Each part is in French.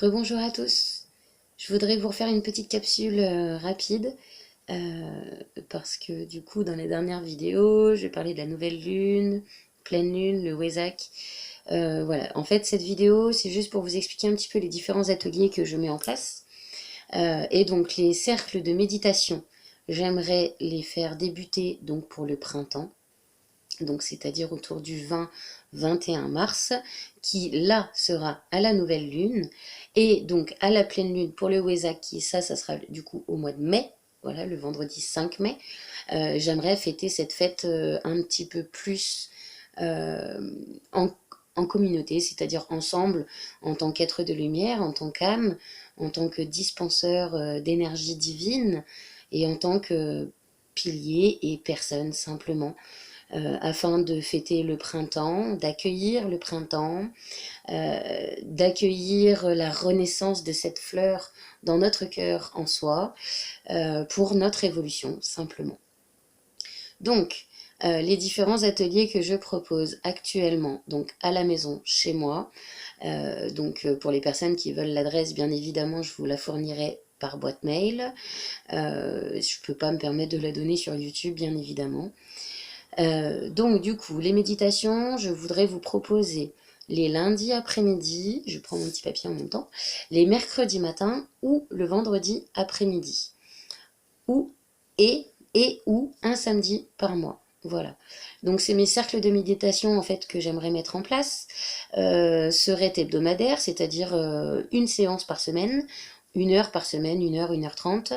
Rebonjour à tous. Je voudrais vous refaire une petite capsule rapide euh, parce que du coup dans les dernières vidéos j'ai parlé de la nouvelle lune, pleine lune, le Wesak. Voilà, en fait cette vidéo c'est juste pour vous expliquer un petit peu les différents ateliers que je mets en place. Et donc les cercles de méditation, j'aimerais les faire débuter donc pour le printemps, donc c'est-à-dire autour du 20-21 mars, qui là sera à la nouvelle lune, et donc à la pleine lune pour le Wesak, qui ça sera du coup au mois de mai, voilà, le vendredi 5 mai. J'aimerais fêter cette fête un petit peu plus euh, en, en communauté, c'est-à-dire ensemble, en tant qu'être de lumière, en tant qu'âme, en tant que dispenseur d'énergie divine, et en tant que pilier et personne simplement, afin de fêter le printemps, d'accueillir le printemps, d'accueillir la renaissance de cette fleur dans notre cœur en soi, pour notre évolution simplement. Donc, les différents ateliers que je propose actuellement, donc à la maison, chez moi, pour les personnes qui veulent l'adresse, bien évidemment, je vous la fournirai par boîte mail. Je ne peux pas me permettre de la donner sur YouTube, bien évidemment. Donc du coup, les méditations, je voudrais vous proposer les lundis après-midi, je prends mon petit papier en même temps, les mercredis matin ou le vendredi après-midi, ou ou un samedi par mois. Voilà. Donc c'est mes cercles de méditation en fait que j'aimerais mettre en place. Seraient hebdomadaires, c'est-à-dire une séance par semaine, 1 heure par semaine, 1 heure, 1 h 30.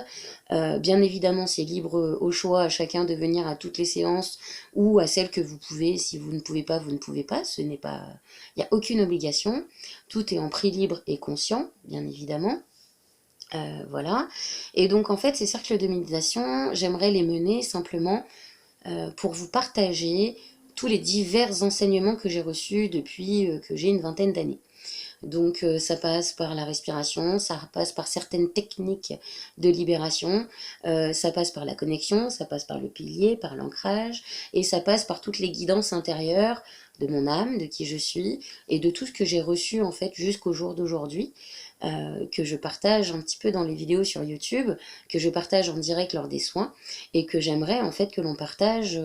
Bien évidemment, c'est libre au choix à chacun de venir à toutes les séances ou à celles que vous pouvez. Si vous ne pouvez pas, vous ne pouvez pas. Ce n'est pas, il n'y a aucune obligation. Tout est en prix libre et conscient, bien évidemment. Voilà. Et donc en fait, ces cercles de méditation, j'aimerais les mener simplement pour vous partager tous les divers enseignements que j'ai reçus depuis que j'ai une vingtaine d'années. Donc ça passe par la respiration, ça passe par certaines techniques de libération, ça passe par la connexion, ça passe par le pilier, par l'ancrage, et ça passe par toutes les guidances intérieures de mon âme, de qui je suis, et de tout ce que j'ai reçu en fait jusqu'au jour d'aujourd'hui, que je partage un petit peu dans les vidéos sur YouTube, que je partage en direct lors des soins, et que j'aimerais en fait que l'on partage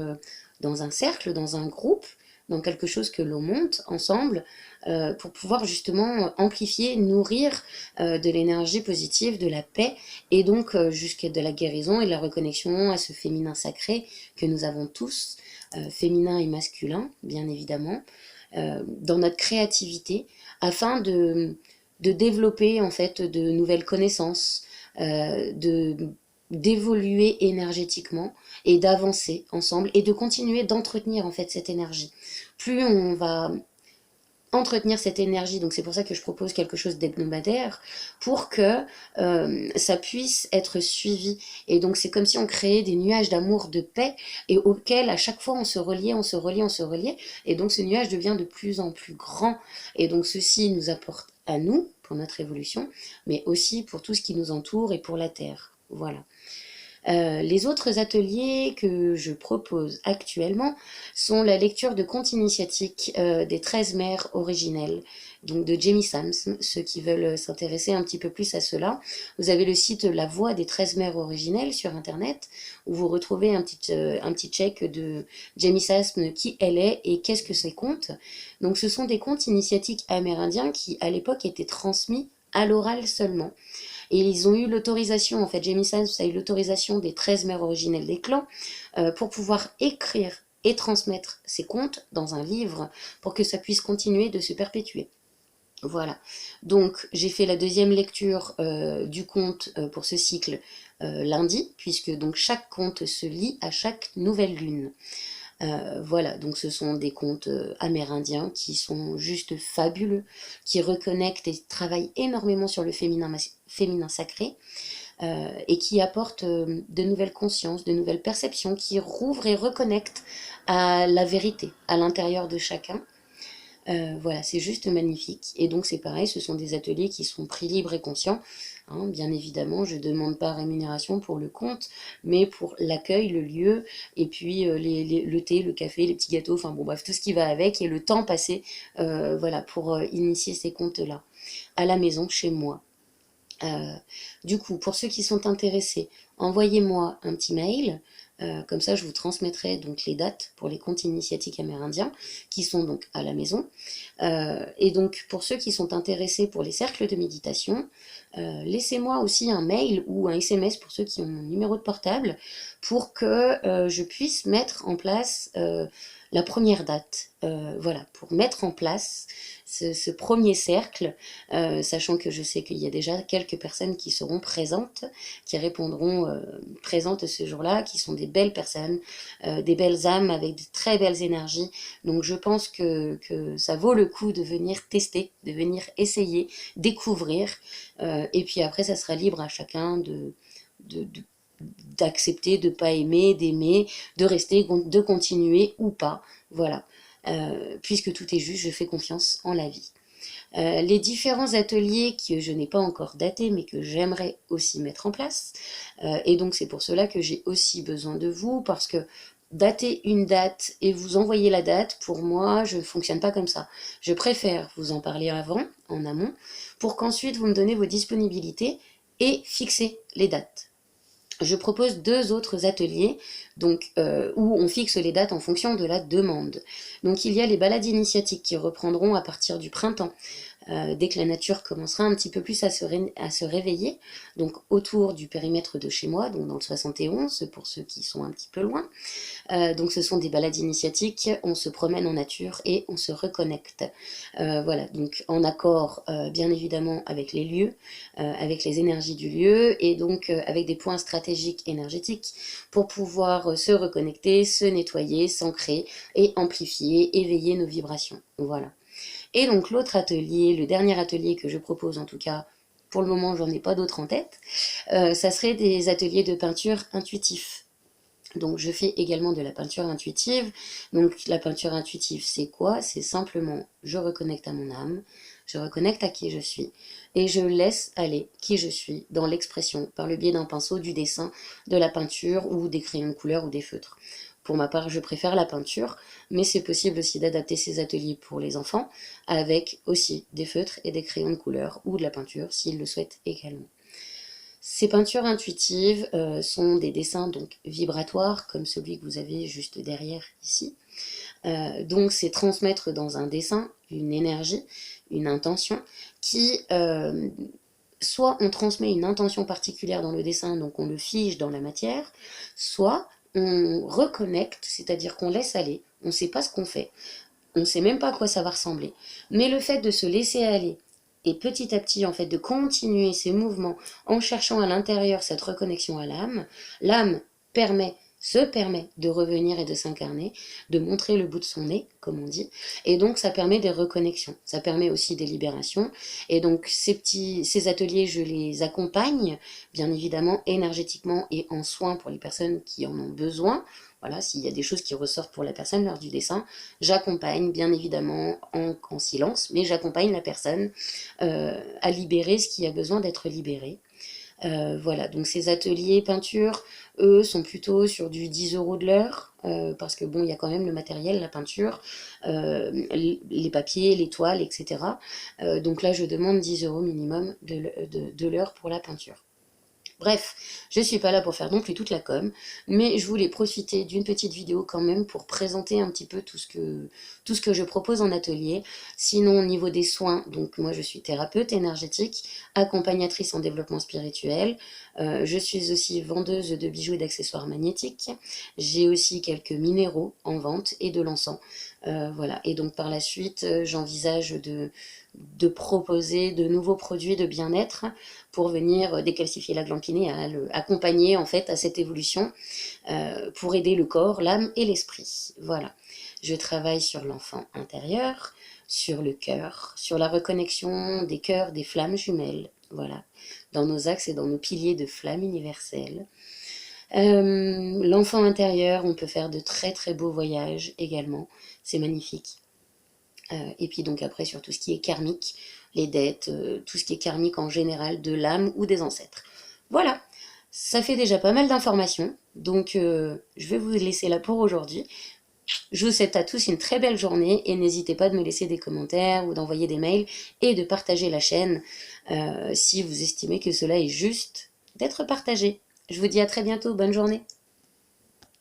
dans un cercle, dans un groupe, dans quelque chose que l'on monte ensemble, pour pouvoir justement amplifier, nourrir de l'énergie positive, de la paix, et donc jusqu'à de la guérison et de la reconnexion à ce féminin sacré que nous avons tous, féminin et masculin, bien évidemment, dans notre créativité, afin de développer en fait de nouvelles connaissances, de d'évoluer énergétiquement et d'avancer ensemble et de continuer d'entretenir en fait cette énergie. Plus on va entretenir cette énergie, donc c'est pour ça que je propose quelque chose d'hebdomadaire, pour que ça puisse être suivi. Et donc c'est comme si on créait des nuages d'amour, de paix, et auxquels à chaque fois on se reliait, on se reliait, on se reliait, et donc ce nuage devient de plus en plus grand. Et donc ceci nous apporte à nous, pour notre évolution, mais aussi pour tout ce qui nous entoure et pour la Terre. Voilà. Les autres ateliers que je propose actuellement sont la lecture de contes initiatiques des 13 mères originelles, donc de Jamie Sams. Ceux qui veulent s'intéresser un petit peu plus à cela, vous avez le site La Voix des 13 mères originelles sur internet, où vous retrouvez un petit check de Jamie Sams, qui elle est et qu'est-ce que ces contes. Donc ce sont des contes initiatiques amérindiens qui à l'époque étaient transmis à l'oral seulement. Et ils ont eu l'autorisation, en fait, Jamie Sams a eu l'autorisation des 13 mères originelles des clans pour pouvoir écrire et transmettre ces contes dans un livre pour que ça puisse continuer de se perpétuer. Voilà. Donc, j'ai fait la deuxième lecture du conte pour ce cycle lundi, puisque donc chaque conte se lit à chaque nouvelle lune. Voilà, donc ce sont des contes amérindiens qui sont juste fabuleux, qui reconnectent et travaillent énormément sur le féminin sacré, et qui apportent de nouvelles consciences, de nouvelles perceptions, qui rouvrent et reconnectent à la vérité à l'intérieur de chacun. Voilà, c'est juste magnifique. Et donc c'est pareil, ce sont des ateliers qui sont prix libre et conscient. Hein, bien évidemment, je ne demande pas rémunération pour le compte, mais pour l'accueil, le lieu, et puis le thé, le café, les petits gâteaux, enfin bon bref, tout ce qui va avec, et le temps passé voilà, pour initier ces comptes-là. à la maison chez moi. Du coup, pour ceux qui sont intéressés, envoyez-moi un petit mail. Comme ça, je vous transmettrai donc les dates pour les contes initiatiques amérindiens qui sont donc à la maison. Et donc, pour ceux qui sont intéressés pour les cercles de méditation, laissez-moi aussi un mail ou un SMS pour ceux qui ont mon numéro de portable pour que je puisse mettre en place la première date. Voilà, pour mettre en place ce premier cercle, sachant que je sais qu'il y a déjà quelques personnes qui seront présentes, qui répondront présentes ce jour-là, qui sont des belles personnes, des belles âmes avec de très belles énergies. Donc je pense que ça vaut le coup de venir tester, de venir essayer, découvrir, et puis après ça sera libre à chacun d'accepter, de pas aimer, d'aimer, de rester, de continuer ou pas. Voilà. Puisque tout est juste, je fais confiance en la vie. Les différents ateliers que je n'ai pas encore datés mais que j'aimerais aussi mettre en place, et donc c'est pour cela que j'ai aussi besoin de vous, parce que dater une date et vous envoyer la date, pour moi je ne fonctionne pas comme ça. Je préfère vous en parler avant, en amont, pour qu'ensuite vous me donnez vos disponibilités et fixer les dates. Je propose 2 autres ateliers donc, où on fixe les dates en fonction de la demande. Donc il y a les balades initiatiques qui reprendront à partir du printemps, dès que la nature commencera un petit peu plus à se réveiller, donc autour du périmètre de chez moi, donc dans le 71 pour ceux qui sont un petit peu loin. Donc ce sont des balades initiatiques, on se promène en nature et on se reconnecte. Voilà, donc en accord bien évidemment avec les lieux, avec les énergies du lieu, et donc avec des points stratégiques énergétiques pour pouvoir se reconnecter, se nettoyer, s'ancrer et amplifier, éveiller nos vibrations. Voilà. Et donc l'autre atelier, le dernier atelier que je propose en tout cas, pour le moment j'en ai pas d'autres en tête, ça serait des ateliers de peinture intuitif. Donc je fais également de la peinture intuitive. Donc la peinture intuitive, c'est quoi? C'est simplement, je reconnecte à mon âme, je reconnecte à qui je suis, et je laisse aller qui je suis dans l'expression, par le biais d'un pinceau, du dessin, de la peinture, ou des crayons de couleur, ou des feutres. Pour ma part, je préfère la peinture, mais c'est possible aussi d'adapter ces ateliers pour les enfants, avec aussi des feutres et des crayons de couleur, ou de la peinture, s'ils le souhaitent également. Ces peintures intuitives sont des dessins donc vibratoires, comme celui que vous avez juste derrière ici. Donc c'est transmettre dans un dessin une énergie, une intention, qui soit on transmet une intention particulière dans le dessin, donc on le fige dans la matière, soit on reconnecte, c'est-à-dire qu'on laisse aller, on ne sait pas ce qu'on fait, on ne sait même pas à quoi ça va ressembler. Mais le fait de se laisser aller, et petit à petit, en fait, de continuer ces mouvements en cherchant à l'intérieur cette reconnexion à l'âme, l'âme se permet de revenir et de s'incarner, de montrer le bout de son nez, comme on dit, et donc ça permet des reconnexions, ça permet aussi des libérations, et donc ces ateliers, je les accompagne, bien évidemment, énergétiquement et en soins pour les personnes qui en ont besoin. Voilà, s'il y a des choses qui ressortent pour la personne lors du dessin, j'accompagne bien évidemment en silence, mais j'accompagne la personne à libérer ce qui a besoin d'être libéré. Voilà, donc ces ateliers peinture, eux, sont plutôt sur du 10 € de l'heure, parce que bon, il y a quand même le matériel, la peinture, les papiers, les toiles, etc. Donc là, je demande 10 € minimum de l'heure pour la peinture. Bref, je suis pas là pour faire non plus toute la com, mais je voulais profiter d'une petite vidéo quand même pour présenter un petit peu tout ce que je propose en atelier. Sinon, au niveau des soins, donc moi je suis thérapeute énergétique, accompagnatrice en développement spirituel, je suis aussi vendeuse de bijoux et d'accessoires magnétiques, j'ai aussi quelques minéraux en vente et de l'encens. Voilà, et donc par la suite, j'envisage de proposer de nouveaux produits de bien-être pour venir décalcifier la glande pinéale, accompagner en fait à cette évolution pour aider le corps, l'âme et l'esprit. Voilà. Je travaille sur l'enfant intérieur, sur le cœur, sur la reconnexion des cœurs, des flammes jumelles. Voilà. Dans nos axes et dans nos piliers de flammes universelles. L'enfant intérieur, on peut faire de très très beaux voyages également. C'est magnifique. Et puis donc après sur tout ce qui est karmique, les dettes, tout ce qui est karmique en général de l'âme ou des ancêtres. Voilà, ça fait déjà pas mal d'informations, donc je vais vous laisser là pour aujourd'hui. Je vous souhaite à tous une très belle journée et n'hésitez pas de me laisser des commentaires ou d'envoyer des mails et de partager la chaîne si vous estimez que cela est juste d'être partagé. Je vous dis à très bientôt, bonne journée.